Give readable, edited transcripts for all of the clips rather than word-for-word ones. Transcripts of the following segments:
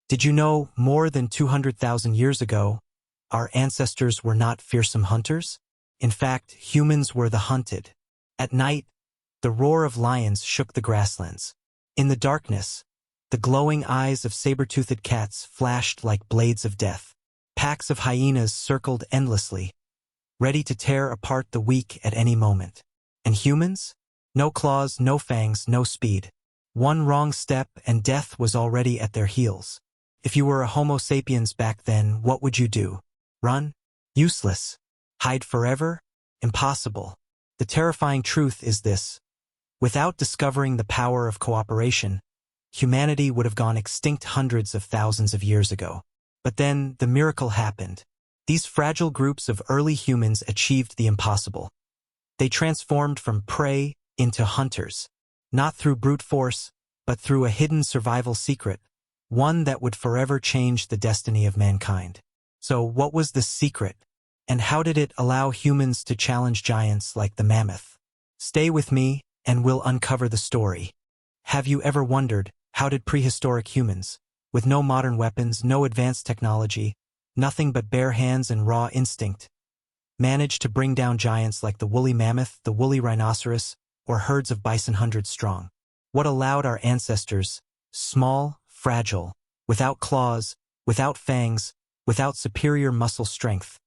Did you know more than 200,000 years ago, our ancestors were not fearsome hunters? In fact, humans were the hunted. At night, the roar of lions shook the grasslands. In the darkness, the glowing eyes of saber-toothed cats flashed like blades of death. Packs of hyenas circled endlessly, ready to tear apart the weak at any moment. And humans? No claws, no fangs, no speed. One wrong step and death was already at their heels. If you were a Homo sapiens back then, what would you do? Run? Useless. Hide forever? Impossible. The terrifying truth is this. Without discovering the power of cooperation, humanity would have gone extinct hundreds of thousands of years ago. But then the miracle happened. These fragile groups of early humans achieved the impossible. They transformed from prey into hunters, not through brute force, but through a hidden survival secret, one that would forever change the destiny of mankind. So what was the secret, and how did it allow humans to challenge giants like the mammoth? Stay with me, and we'll uncover the story. Have you ever wondered, how did prehistoric humans, with no modern weapons, no advanced technology, nothing but bare hands and raw instinct, manage to bring down giants like the woolly mammoth, the woolly rhinoceros, or herds of bison hundreds strong? What allowed our ancestors, small, fragile, without claws, without fangs, without superior muscle strength,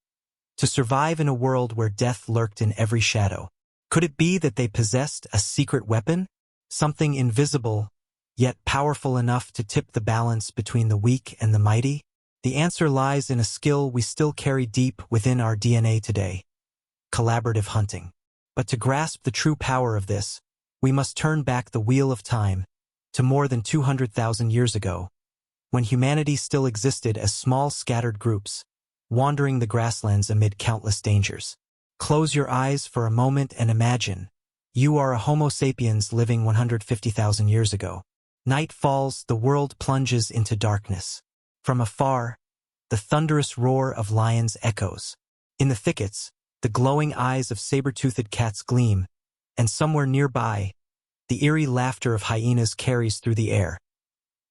to survive in a world where death lurked in every shadow? Could it be that they possessed a secret weapon? Something invisible, yet powerful enough to tip the balance between the weak and the mighty? The answer lies in a skill we still carry deep within our DNA today: collaborative hunting. But to grasp the true power of this, we must turn back the wheel of time to more than 200,000 years ago, when humanity still existed as small scattered groups, wandering the grasslands amid countless dangers. Close your eyes for a moment and imagine. You are a Homo sapiens living 150,000 years ago. Night falls, the world plunges into darkness. From afar, the thunderous roar of lions echoes. In the thickets, the glowing eyes of saber-toothed cats gleam, and somewhere nearby, the eerie laughter of hyenas carries through the air.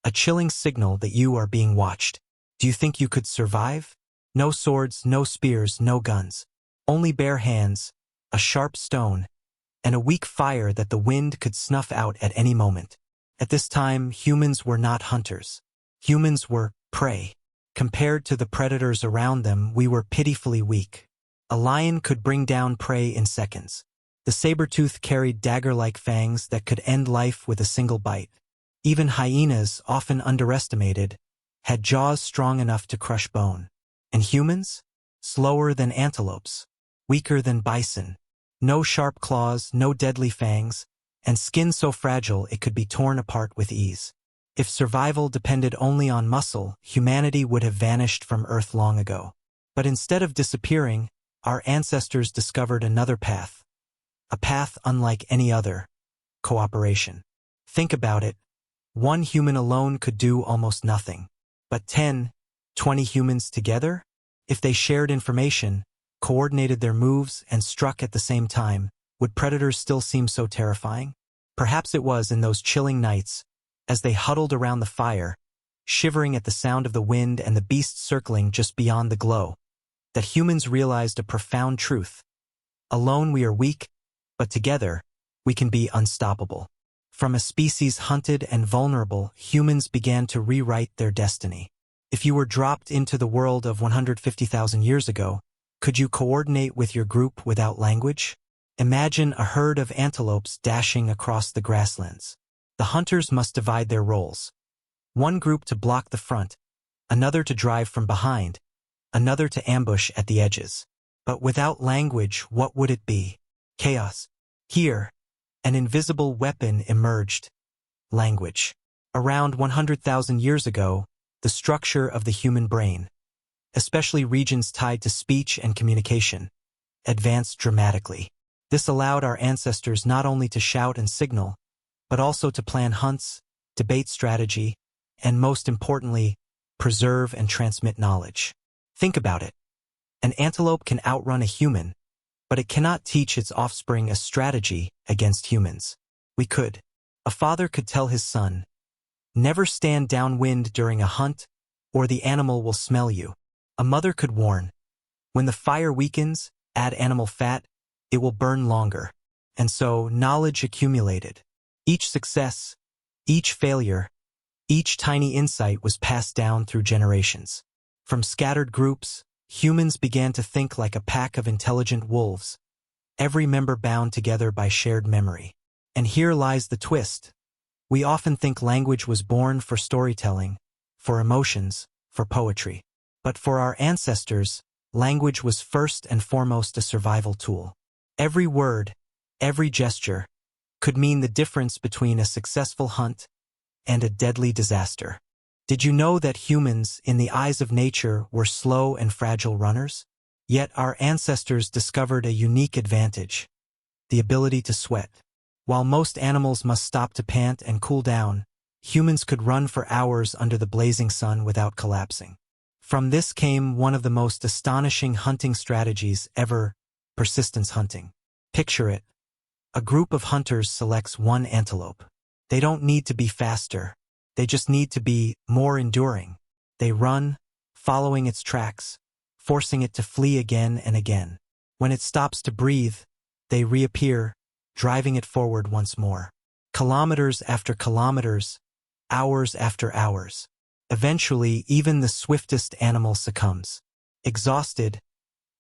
A chilling signal that you are being watched. Do you think you could survive? No swords, no spears, no guns. Only bare hands, a sharp stone, and a weak fire that the wind could snuff out at any moment. At this time, humans were not hunters. Humans were prey. Compared to the predators around them, we were pitifully weak. A lion could bring down prey in seconds. The saber-tooth carried dagger-like fangs that could end life with a single bite. Even hyenas, often underestimated, had jaws strong enough to crush bone. And humans? Slower than antelopes, weaker than bison. No sharp claws, no deadly fangs, and skin so fragile it could be torn apart with ease. If survival depended only on muscle, humanity would have vanished from Earth long ago. But instead of disappearing, our ancestors discovered another path. A path unlike any other: cooperation. Think about it. One human alone could do almost nothing. But 10, 20 humans together? If they shared information, coordinated their moves, and struck at the same time, would predators still seem so terrifying? Perhaps it was in those chilling nights, as they huddled around the fire, shivering at the sound of the wind and the beasts circling just beyond the glow, that humans realized a profound truth. Alone we are weak, but together we can be unstoppable. From a species hunted and vulnerable, humans began to rewrite their destiny. If you were dropped into the world of 150,000 years ago, could you coordinate with your group without language? Imagine a herd of antelopes dashing across the grasslands. The hunters must divide their roles. One group to block the front, another to drive from behind, another to ambush at the edges. But without language, what would it be? Chaos. Here, an invisible weapon emerged: language. Around 100,000 years ago, the structure of the human brain, especially regions tied to speech and communication, advanced dramatically. This allowed our ancestors not only to shout and signal, but also to plan hunts, debate strategy, and most importantly, preserve and transmit knowledge. Think about it. An antelope can outrun a human, but it cannot teach its offspring a strategy against humans. We could. A father could tell his son, "Never stand downwind during a hunt, or the animal will smell you. A mother could warn, when the fire weakens, add animal fat, it will burn longer. And so, knowledge accumulated. Each success, each failure, each tiny insight was passed down through generations. From scattered groups, humans began to think like a pack of intelligent wolves, every member bound together by shared memory. And here lies the twist. We often think language was born for storytelling, for emotions, for poetry. But for our ancestors, language was first and foremost a survival tool. Every word, every gesture, could mean the difference between a successful hunt and a deadly disaster. Did you know that humans, in the eyes of nature, were slow and fragile runners? Yet our ancestors discovered a unique advantage: the ability to sweat. While most animals must stop to pant and cool down, humans could run for hours under the blazing sun without collapsing. From this came one of the most astonishing hunting strategies ever: persistence hunting. Picture it. A group of hunters selects one antelope. They don't need to be faster. They just need to be more enduring. They run, following its tracks, forcing it to flee again and again. When it stops to breathe, they reappear, driving it forward once more. Kilometers after kilometers, hours after hours. Eventually, even the swiftest animal succumbs. Exhausted,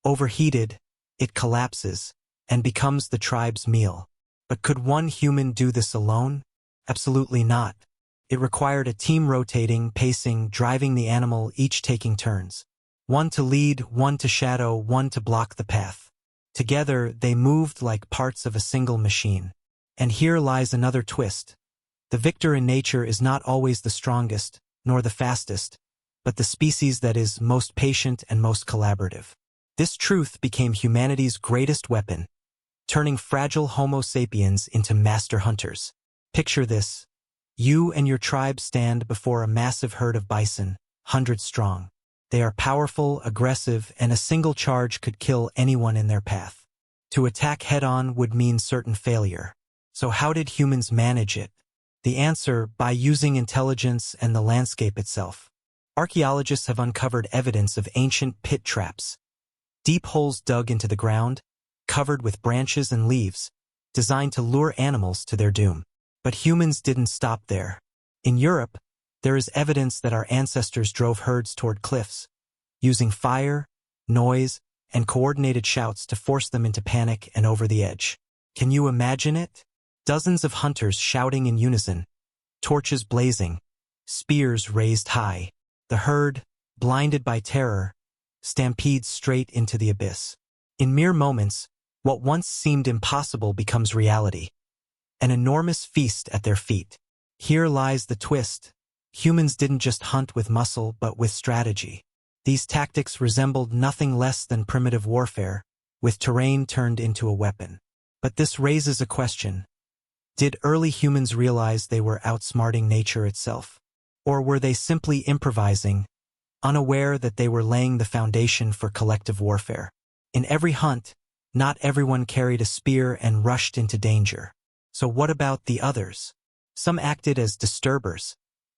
overheated, it collapses and becomes the tribe's meal. But could one human do this alone? Absolutely not. It required a team rotating, pacing, driving the animal, each taking turns. One to lead, one to shadow, one to block the path. Together, they moved like parts of a single machine. And here lies another twist. The victor in nature is not always the strongest, nor the fastest, but the species that is most patient and most collaborative. This truth became humanity's greatest weapon, turning fragile Homo sapiens into master hunters. Picture this. You and your tribe stand before a massive herd of bison, hundreds strong. They are powerful, aggressive, and a single charge could kill anyone in their path. To attack head-on would mean certain failure. So how did humans manage it? The answer: by using intelligence and the landscape itself. Archaeologists have uncovered evidence of ancient pit traps. Deep holes dug into the ground, covered with branches and leaves, designed to lure animals to their doom. But humans didn't stop there. In Europe, there is evidence that our ancestors drove herds toward cliffs, using fire, noise, and coordinated shouts to force them into panic and over the edge. Can you imagine it? Dozens of hunters shouting in unison, torches blazing, spears raised high. The herd, blinded by terror, stampedes straight into the abyss. In mere moments, what once seemed impossible becomes reality. An enormous feast at their feet. Here lies the twist. Humans didn't just hunt with muscle, but with strategy. These tactics resembled nothing less than primitive warfare, with terrain turned into a weapon. But this raises a question. Did early humans realize they were outsmarting nature itself? Or were they simply improvising, unaware that they were laying the foundation for collective warfare? In every hunt, not everyone carried a spear and rushed into danger. So what about the others? Some acted as disturbers,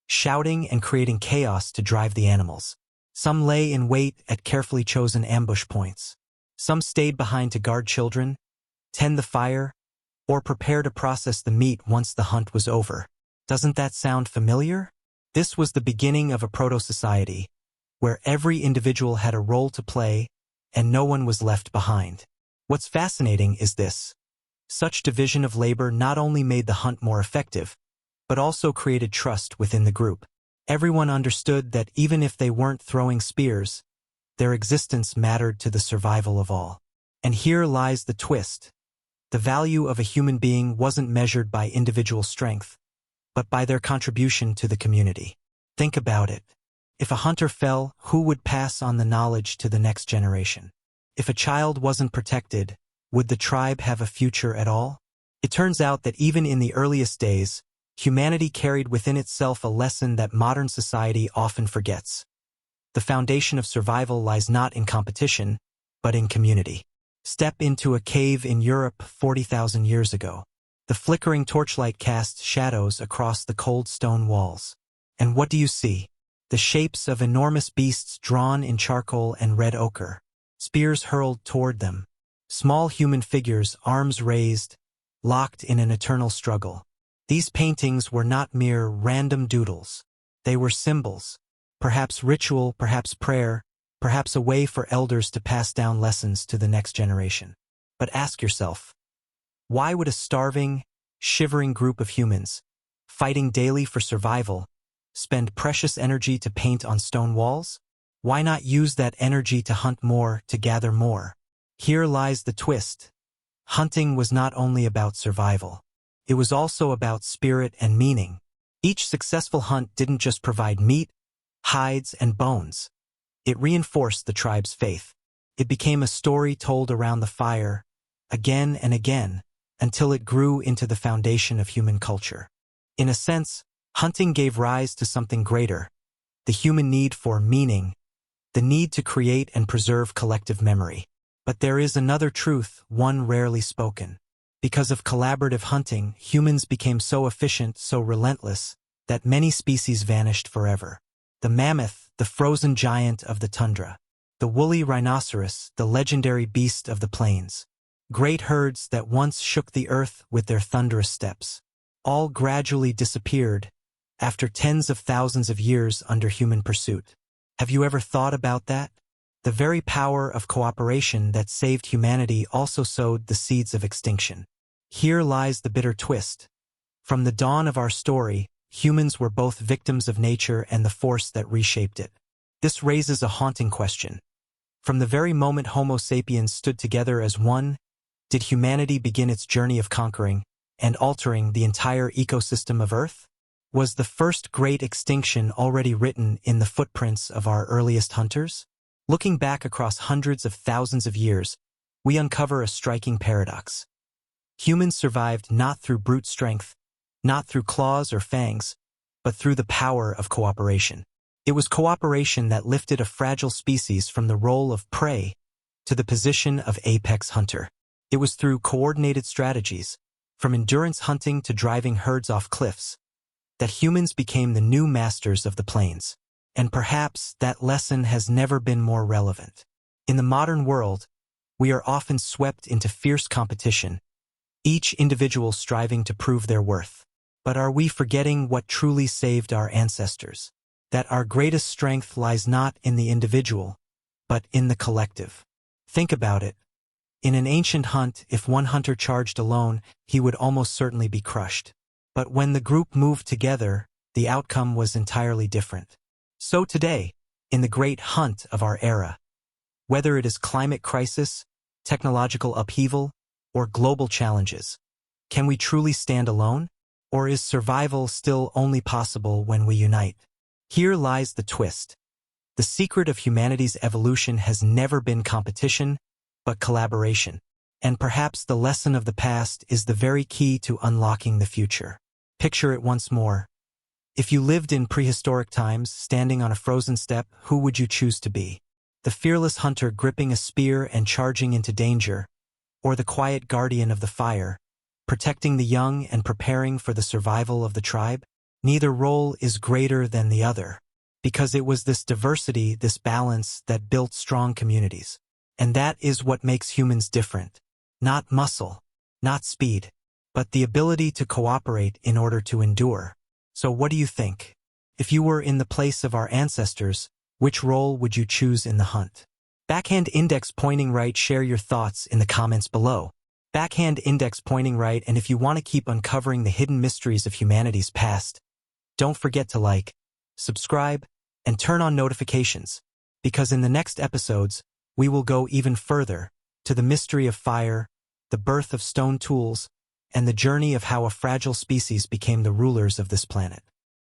shouting and creating chaos to drive the animals. Some lay in wait at carefully chosen ambush points. Some stayed behind to guard children, tend the fire, or prepare to process the meat once the hunt was over. Doesn't that sound familiar? This was the beginning of a proto-society, where every individual had a role to play and no one was left behind. What's fascinating is this. Such division of labor not only made the hunt more effective, but also created trust within the group. Everyone understood that even if they weren't throwing spears, their existence mattered to the survival of all. And here lies the twist. The value of a human being wasn't measured by individual strength, but by their contribution to the community. Think about it. If a hunter fell, who would pass on the knowledge to the next generation? If a child wasn't protected, would the tribe have a future at all? It turns out that even in the earliest days, humanity carried within itself a lesson that modern society often forgets. The foundation of survival lies not in competition, but in community. Step into a cave in Europe 40,000 years ago. The flickering torchlight casts shadows across the cold stone walls. And what do you see? the shapes of enormous beasts drawn in charcoal and red ochre, spears hurled toward them, small human figures, arms raised, locked in an eternal struggle. These paintings were not mere random doodles. They were symbols, perhaps ritual, perhaps prayer, perhaps a way for elders to pass down lessons to the next generation. But ask yourself, why would a starving, shivering group of humans, fighting daily for survival, spend precious energy to paint on stone walls? Why not use that energy to hunt more, to gather more? Here lies the twist. Hunting was not only about survival. It was also about spirit and meaning. Each successful hunt didn't just provide meat, hides, and bones. It reinforced the tribe's faith. It became a story told around the fire, again and again, until it grew into the foundation of human culture. In a sense, hunting gave rise to something greater, the human need for meaning, the need to create and preserve collective memory. But there is another truth, one rarely spoken. Because of collaborative hunting, humans became so efficient, so relentless, that many species vanished forever. The mammoth, the frozen giant of the tundra. The woolly rhinoceros, the legendary beast of the plains. Great herds that once shook the earth with their thunderous steps. All gradually disappeared after tens of thousands of years under human pursuit. Have you ever thought about that? The very power of cooperation that saved humanity also sowed the seeds of extinction. Here lies the bitter twist. From the dawn of our story, humans were both victims of nature and the force that reshaped it. This raises a haunting question. From the very moment Homo sapiens stood together as one, did humanity begin its journey of conquering and altering the entire ecosystem of Earth? Was the first great extinction already written in the footprints of our earliest hunters? Looking back across hundreds of thousands of years, we uncover a striking paradox. Humans survived not through brute strength, not through claws or fangs, but through the power of cooperation. It was cooperation that lifted a fragile species from the role of prey to the position of apex hunter. It was through coordinated strategies, from endurance hunting to driving herds off cliffs, that humans became the new masters of the plains. And perhaps that lesson has never been more relevant. In the modern world, we are often swept into fierce competition, each individual striving to prove their worth. But are we forgetting what truly saved our ancestors? That our greatest strength lies not in the individual, but in the collective. Think about it. In an ancient hunt, if one hunter charged alone, he would almost certainly be crushed. But when the group moved together, the outcome was entirely different. So today, in the great hunt of our era, whether it is climate crisis, technological upheaval, or global challenges, can we truly stand alone? Or is survival still only possible when we unite? Here lies the twist. The secret of humanity's evolution has never been competition, but collaboration. And perhaps the lesson of the past is the very key to unlocking the future. Picture it once more. If you lived in prehistoric times, standing on a frozen steppe, who would you choose to be? The fearless hunter gripping a spear and charging into danger, or the quiet guardian of the fire, protecting the young and preparing for the survival of the tribe? Neither role is greater than the other, because it was this diversity, this balance that built strong communities. And that is what makes humans different. Not muscle, not speed, but the ability to cooperate in order to endure. So what do you think? If you were in the place of our ancestors, which role would you choose in the hunt? Backhand index pointing right, share your thoughts in the comments below. Backhand index pointing right, and if you want to keep uncovering the hidden mysteries of humanity's past, don't forget to like, subscribe, and turn on notifications, because in the next episodes, we will go even further to the mystery of fire, the birth of stone tools, and the journey of how a fragile species became the rulers of this planet.